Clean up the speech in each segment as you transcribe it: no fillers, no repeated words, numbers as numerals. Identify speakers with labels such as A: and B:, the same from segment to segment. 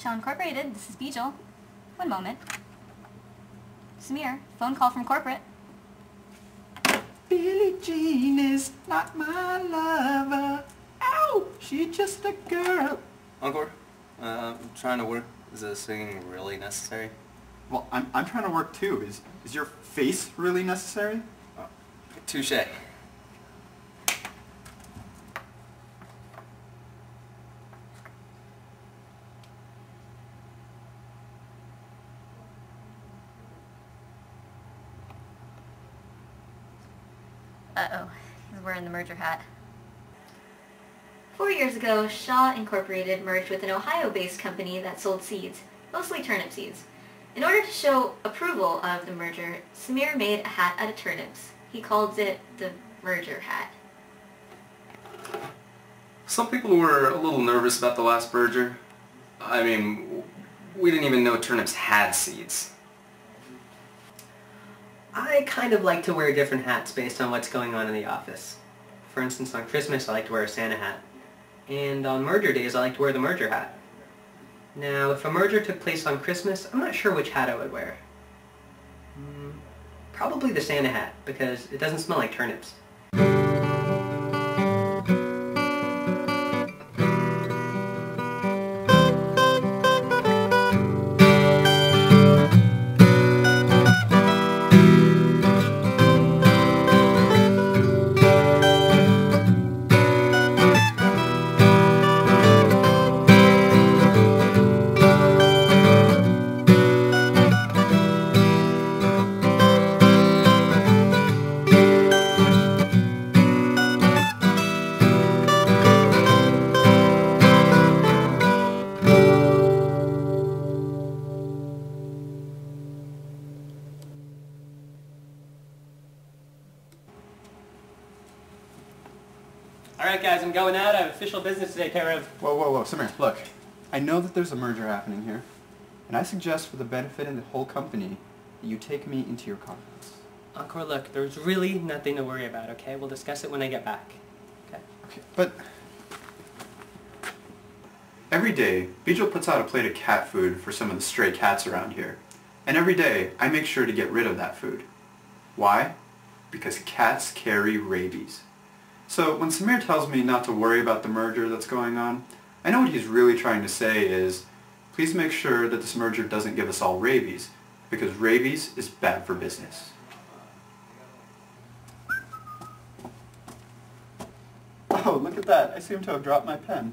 A: Shaw Incorporated. This is Bijal. One moment. Samir, phone call from corporate.
B: Billie Jean is not my lover. Ow! She's just a girl.
C: Encore, I'm trying to work. Is the singing really necessary?
B: Well, I'm trying to work too. Is your face really necessary?
C: Touche.
A: Uh-oh, he's wearing the merger hat. 4 years ago, Shaw Incorporated merged with an Ohio-based company that sold seeds, mostly turnip seeds. In order to show approval of the merger, Samir made a hat out of turnips. He called it the merger hat.
C: Some people were a little nervous about the last merger. I mean, we didn't even know turnips had seeds.
D: I kind of like to wear different hats based on what's going on in the office. For instance, on Christmas I like to wear a Santa hat. And on merger days I like to wear the merger hat. Now, if a merger took place on Christmas, I'm not sure which hat I would wear. Probably the Santa hat, because it doesn't smell like turnips. Alright guys, I'm going out. I have official business to take care of.
B: Whoa, Samir, look. I know that there's a merger happening here, and I suggest for the benefit of the whole company that you take me into your confidence.
D: Encore, look, there's really nothing to worry about, okay? We'll discuss it when I get back.
B: Okay, but every day, Bijal puts out a plate of cat food for some of the stray cats around here. And every day, I make sure to get rid of that food. Why? Because cats carry rabies. So when Samir tells me not to worry about the merger that's going on, I know what he's really trying to say is, please make sure that this merger doesn't give us all rabies, because rabies is bad for business. Oh, look at that. I seem to have dropped my pen.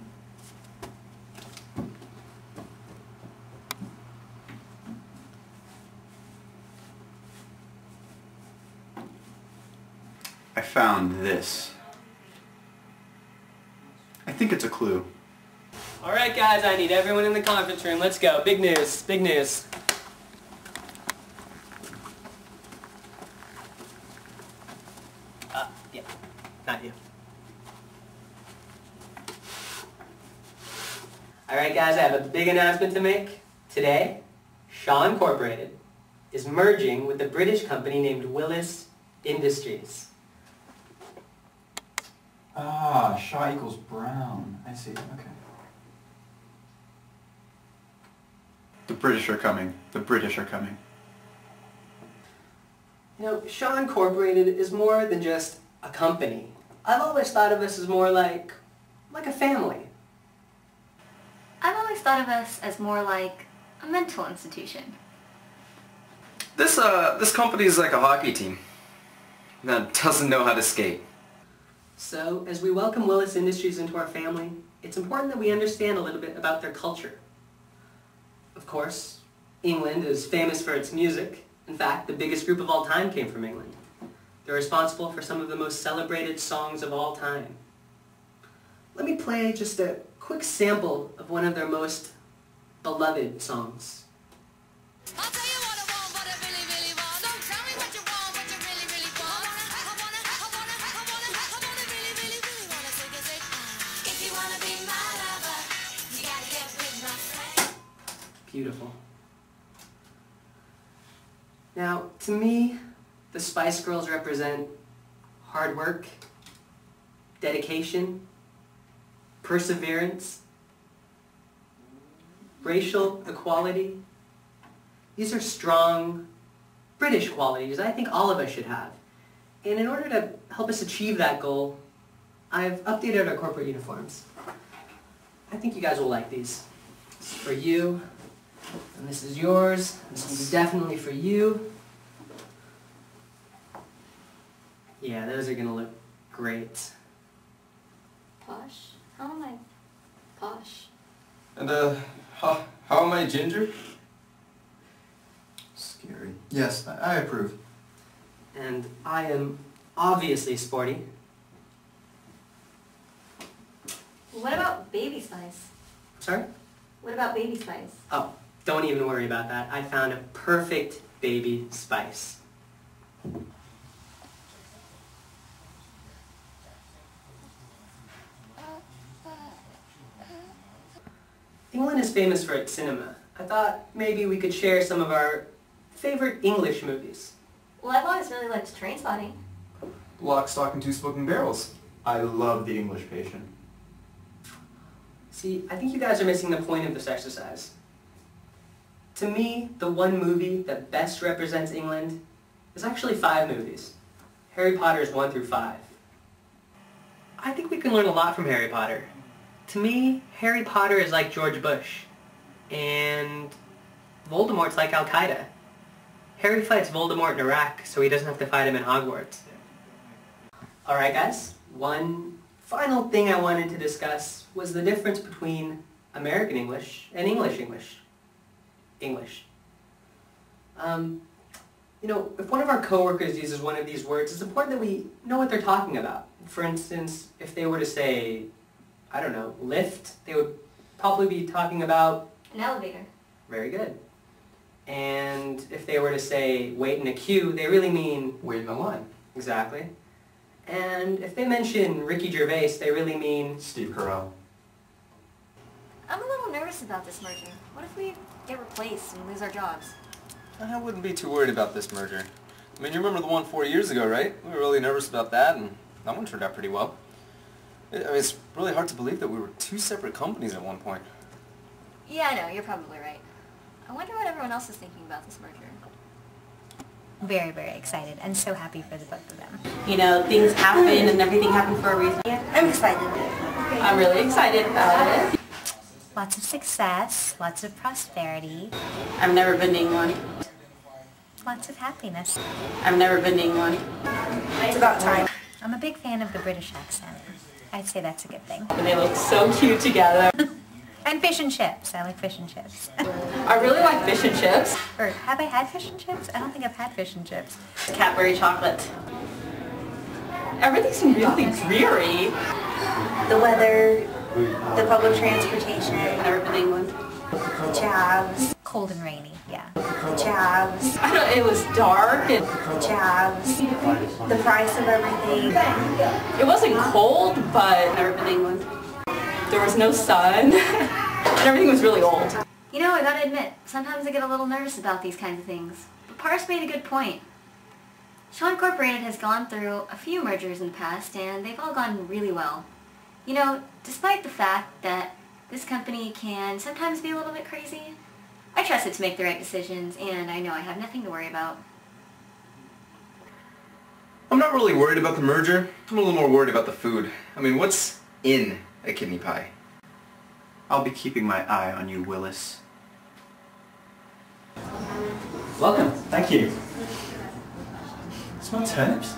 B: I found this. I think it's a clue.
D: Alright guys, I need everyone in the conference room. Let's go. Big news. Big news. Yeah. Not you. Alright guys, I have a big announcement to make. Today, Shaw Incorporated is merging with a British company named Willis Industries.
B: Ah, Shaw equals Brown. I see. Okay. The British are coming. The British are coming.
D: You know, Shaw Incorporated is more than just a company. I've always thought of us as more like a family.
A: I've always thought of us as more like a mental institution.
C: This company is like a hockey team that doesn't know how to skate.
D: So, as we welcome Willis Industries into our family, it's important that we understand a little bit about their culture. Of course, England is famous for its music. In fact, the biggest group of all time came from England. They're responsible for some of the most celebrated songs of all time. Let me play just a quick sample of one of their most beloved songs.
E: I'll tell you what I want, what I really, really want. So tell me what you want, what you really, really want. I wanna really, really, really wanna say, if you wanna be my lover, you gotta get with my friend.
D: Beautiful. Now, to me, the Spice Girls represent hard work, dedication, perseverance, racial equality. These are strong British qualities I think all of us should have. And in order to help us achieve that goal, I've updated our corporate uniforms. I think you guys will like these. This is for you, and this is yours. This is definitely for you. Yeah, those are gonna look great.
A: Posh? How am I posh?
C: And how am I ginger?
B: Scary. Yes, I approve.
D: And I am obviously sporty.
A: What about Baby Spice?
D: Sorry?
A: What about Baby Spice?
D: Oh, don't even worry about that. I found a perfect Baby Spice. England is famous for its cinema. I thought maybe we could share some of our favorite English movies.
A: Well, I've always really liked Trainspotting.
C: Lock, Stock, and Two Smoking Barrels.
B: I love The English Patient.
D: See, I think you guys are missing the point of this exercise. To me, the one movie that best represents England is actually 5 movies. Harry Potter's 1 through 5. I think we can learn a lot from Harry Potter. To me, Harry Potter is like George Bush, and Voldemort's like Al-Qaeda. Harry fights Voldemort in Iraq, so he doesn't have to fight him in Hogwarts. Alright guys, one final thing I wanted to discuss was the difference between American English and English English. You know, if one of our coworkers uses one of these words, it's important that we know what they're talking about. For instance, if they were to say, I don't know, lift, they would probably be talking about...
A: An elevator.
D: Very good. And if they were to say wait in a queue, they really mean...
C: Wait in the line.
D: Exactly. And if they mention Ricky Gervais, they really mean...
B: Steve Carell.
A: I'm a little nervous about this merger. What if we get replaced and lose our jobs?
C: I wouldn't be too worried about this merger. I mean, you remember the one 4 years ago, right? We were really nervous about that, and that one turned out pretty well. I mean, it's really hard to believe that we were 2 separate companies at one point.
A: Yeah, I know. You're probably right. I wonder what everyone else is thinking about this merger.
F: Very, very excited and so happy for the both of them.
G: You know, things happen and everything happened for a reason.
F: I'm excited.
G: I'm really excited about it.
F: Lots of success, lots of prosperity,
G: I've never been to England.
F: lots of happiness.
G: I've never been to England.
F: It's about time. I'm a big fan of the British accent. I'd say that's a good thing.
G: And they look so cute together.
F: And fish and chips. I like fish and chips.
G: I really like fish and chips.
F: Or have I had fish and chips? I don't think I've had fish and chips.
G: Cadbury chocolate. Everything's really dreary.
F: The weather, the public transportation,
G: I've never been to England.
F: the jobs. Cold and rainy, yeah. The jobs,
G: I don't, it was dark and
F: the jobs, the price of everything.
G: it wasn't cold, but I've never been to England. There was no sun. And everything was really old.
A: You know, I gotta admit, sometimes I get a little nervous about these kinds of things. But Paris made a good point. Shaw Incorporated has gone through a few mergers in the past, and they've all gone really well. You know, despite the fact that this company can sometimes be a little bit crazy, I trust it to make the right decisions, and I know I have nothing to worry about.
C: I'm not really worried about the merger. I'm a little more worried about the food. I mean, what's in a kidney pie?
B: I'll be keeping my eye on you, Willis.
H: Welcome. Thank you. Smell turnips?